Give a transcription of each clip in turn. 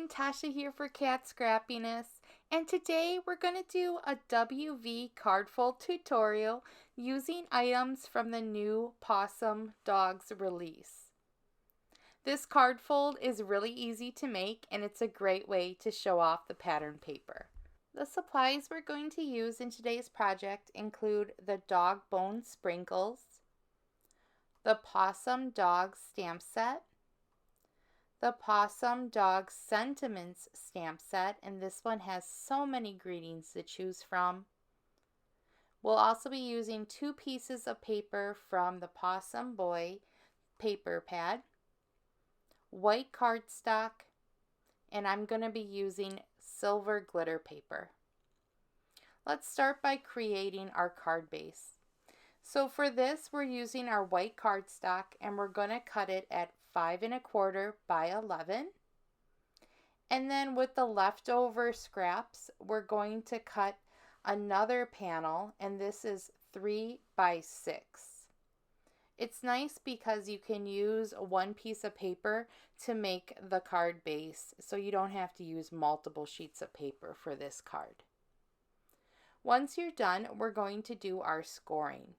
Tasha here for Cat Scrappiness, and today we're going to do a WV card fold tutorial using items from the new Pawsome Dog Release. This card fold is really easy to make, and it's a great way to show off the pattern paper. The supplies we're going to use in today's project include the dog bone sprinkles, the Pawsome Dog stamp set, the Pawsome Dog Sentiments stamp set, and this one has so many greetings to choose from. We'll also be using 2 pieces of paper from the Pawsome Boy paper pad, white cardstock, and I'm going to be using silver glitter paper. Let's start by creating our card base. So for this, we're using our white cardstock, and we're going to cut it at 5 1/4 by 11. And then with the leftover scraps, we're going to cut another panel, and this is 3 by 6. It's nice because you can use one piece of paper to make the card base, so you don't have to use multiple sheets of paper for this card. Once you're done, we're going to do our scoring.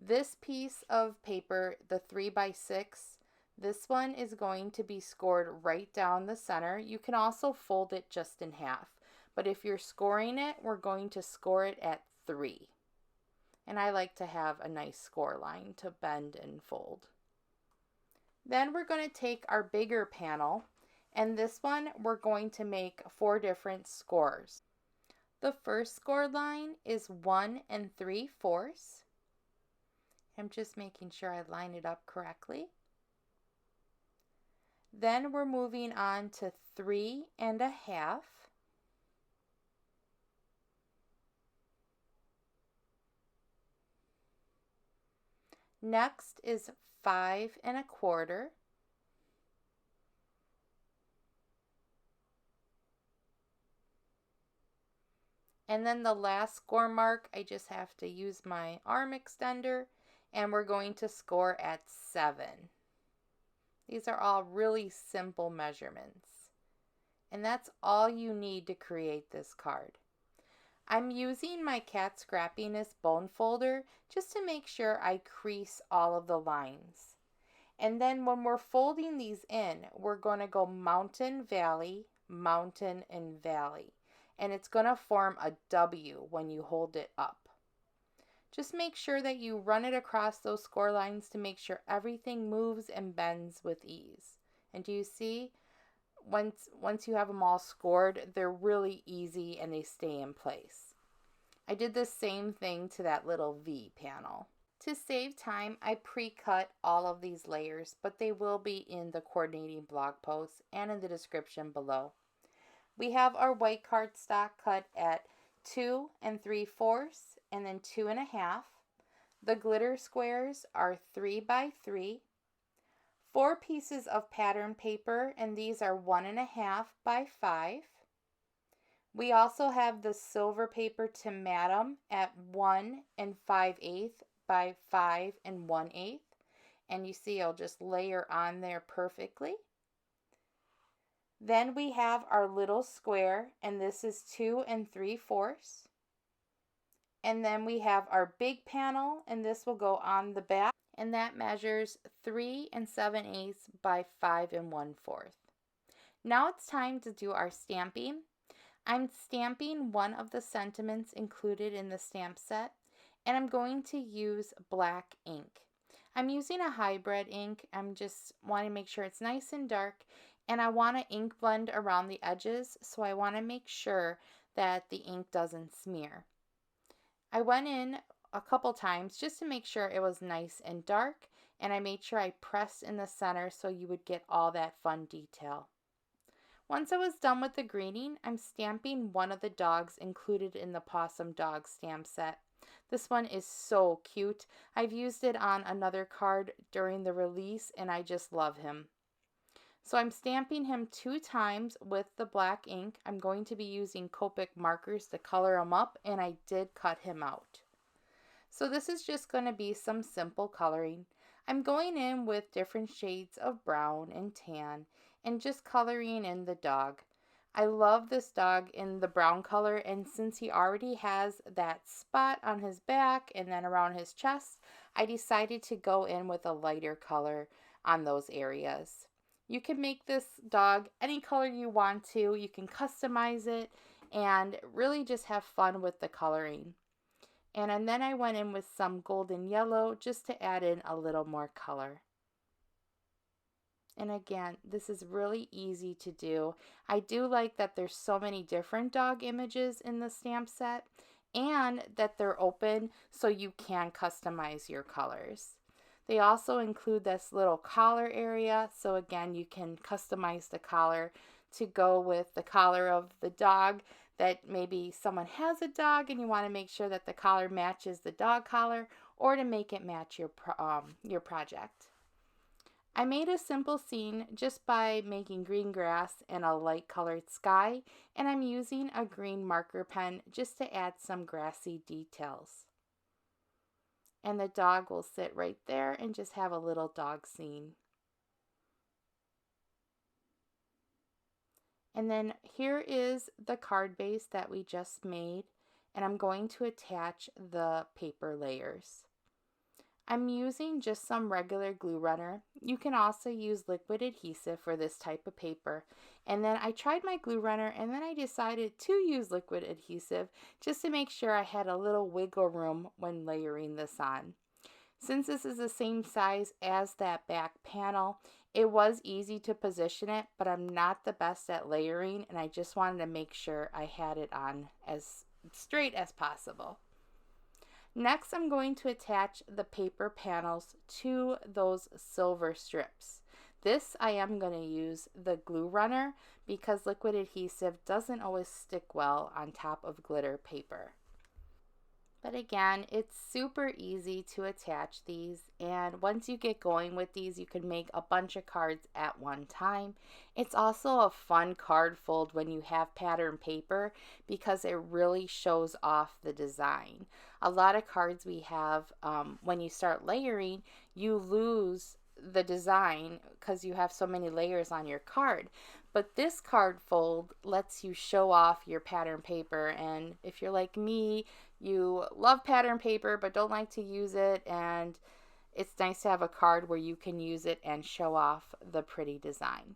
This piece of paper, the 3 by 6, this one is going to be scored right down the center. You can also fold it just in half, but if you're scoring it, we're going to score it at 3. And I like to have a nice score line to bend and fold. Then we're going to take our bigger panel, and this one we're going to make 4 different scores. The first score line is 1 3/4. I'm just making sure I line it up correctly. Then we're moving on to 3 1/2. Next is 5 1/4. And then the last score mark, I just have to use my arm extender, and we're going to score at 7. These are all really simple measurements. And that's all you need to create this card. I'm using my Cat Scrappiness bone folder just to make sure I crease all of the lines. And then when we're folding these in, we're going to go mountain, valley, mountain, and valley. And it's going to form a W when you hold it up. Just make sure that you run it across those score lines to make sure everything moves and bends with ease. And do you see? Once you have them all scored, they're really easy and they stay in place. I did the same thing to that little V panel. To save time, I pre-cut all of these layers, but they will be in the coordinating blog post and in the description below. We have our white cardstock cut at 2 3/4 and then 2 1/2. The glitter squares are 3 by 3. 4 pieces of pattern paper, and these are 1 1/2 by 5. We also have the silver paper to madam at 1 5/8 by 5 1/8. And you see I'll just layer on there perfectly. Then we have our little square, and this is 2 3/4. And then we have our big panel, and this will go on the back, and that measures 3 7/8 by 5 1/4. Now it's time to do our stamping. I'm stamping one of the sentiments included in the stamp set, and I'm going to use black ink. I'm using a hybrid ink. I'm just wanting to make sure it's nice and dark, and I want to ink blend around the edges, so I want to make sure that the ink doesn't smear. I went in a couple times just to make sure it was nice and dark, and I made sure I pressed in the center so you would get all that fun detail. Once I was done with the greeting, I'm stamping one of the dogs included in the Pawsome Dog stamp set. This one is so cute. I've used it on another card during the release, and I just love him. So I'm stamping him 2 times with the black ink. I'm going to be using Copic markers to color him up, and I did cut him out. So this is just going to be some simple coloring. I'm going in with different shades of brown and tan, and just coloring in the dog. I love this dog in the brown color, and since he already has that spot on his back and then around his chest, I decided to go in with a lighter color on those areas. You can make this dog any color you want to. You can customize it and really just have fun with the coloring. And then I went in with some golden yellow just to add in a little more color. And again, this is really easy to do. I do like that there's so many different dog images in the stamp set and that they're open so you can customize your colors. They also include this little collar area, so again, you can customize the collar to go with the collar of the dog, that maybe someone has a dog and you want to make sure that the collar matches the dog collar, or to make it match your project. I made a simple scene just by making green grass and a light colored sky, and I'm using a green marker pen just to add some grassy details. And the dog will sit right there and just have a little dog scene. And then here is the card base that we just made, and I'm going to attach the paper layers. I'm using just some regular glue runner. You can also use liquid adhesive for this type of paper. And then I tried my glue runner, and then I decided to use liquid adhesive just to make sure I had a little wiggle room when layering this on. Since this is the same size as that back panel, it was easy to position it, but I'm not the best at layering, and I just wanted to make sure I had it on as straight as possible. Next, I'm going to attach the paper panels to those silver strips. This I am going to use the glue runner because liquid adhesive doesn't always stick well on top of glitter paper. But again, it's super easy to attach these, and once you get going with these, you can make a bunch of cards at one time. It's also a fun card fold when you have pattern paper because it really shows off the design. A lot of cards we have, when you start layering, you lose the design because you have so many layers on your card. But this card fold lets you show off your pattern paper, and if you're like me, you love pattern paper but don't like to use it, and it's nice to have a card where you can use it and show off the pretty design.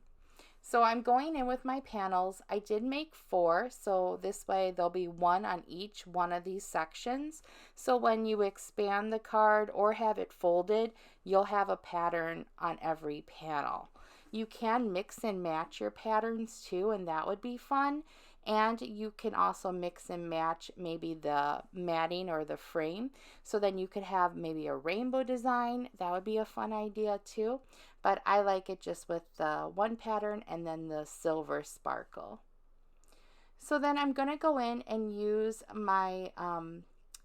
So I'm going in with my panels. I did make 4, so this way there'll be one on each one of these sections. So when you expand the card or have it folded, you'll have a pattern on every panel. You can mix and match your patterns too, and that would be fun. And you can also mix and match maybe the matting or the frame. So then you could have maybe a rainbow design. That would be a fun idea too. But I like it just with the one pattern and then the silver sparkle. So then I'm going to go in and use my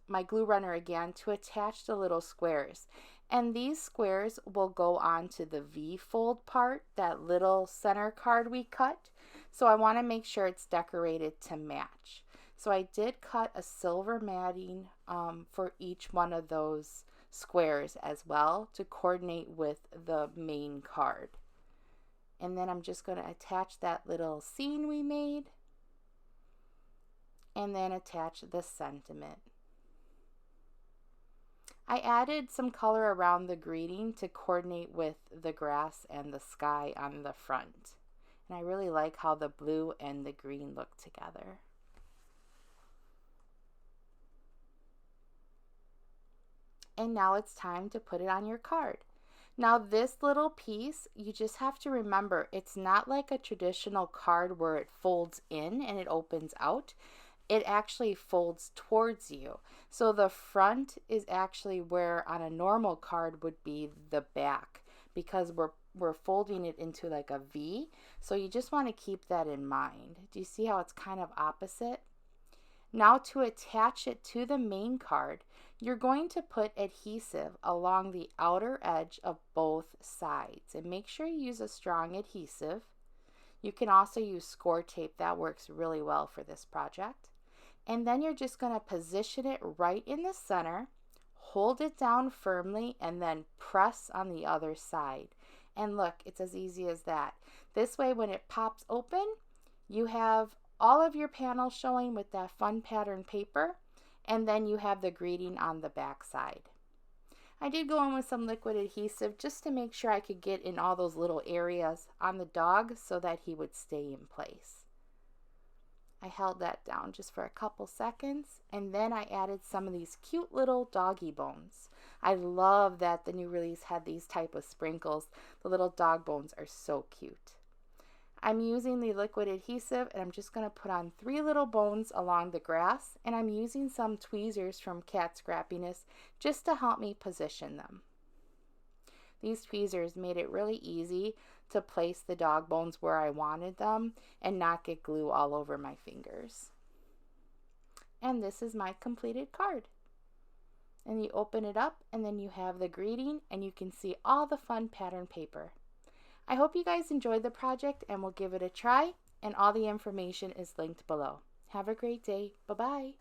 my glue runner again to attach the little squares. And these squares will go onto the V fold part, that little center card we cut. So I want to make sure it's decorated to match. So I did cut a silver matting for each one of those squares as well to coordinate with the main card. And then I'm just going to attach that little scene we made and then attach the sentiment. I added some color around the greeting to coordinate with the grass and the sky on the front. And I really like how the blue and the green look together. And now it's time to put it on your card. Now this little piece, you just have to remember, it's not like a traditional card where it folds in and it opens out. It actually folds towards you. So the front is actually where on a normal card would be the back, because we're folding it into like a V. So you just want to keep that in mind. Do you see how it's kind of opposite? Now to attach it to the main card, you're going to put adhesive along the outer edge of both sides, and make sure you use a strong adhesive. You can also use score tape. That works really well for this project. And then you're just going to position it right in the center, hold it down firmly, and then press on the other side. And look, it's as easy as that. This way, when it pops open, you have all of your panels showing with that fun pattern paper, and then you have the greeting on the back side. I did go in with some liquid adhesive just to make sure I could get in all those little areas on the dog so that he would stay in place. I held that down just for a couple seconds, and then I added some of these cute little doggy bones. I love that the new release had these type of sprinkles. The little dog bones are so cute. I'm using the liquid adhesive, and I'm just going to put on 3 little bones along the grass, and I'm using some tweezers from Cat Scrappiness just to help me position them. These tweezers made it really easy to place the dog bones where I wanted them and not get glue all over my fingers. And this is my completed card. And you open it up, and then you have the greeting, and you can see all the fun pattern paper. I hope you guys enjoyed the project and will give it a try, and all the information is linked below. Have a great day. Bye-bye.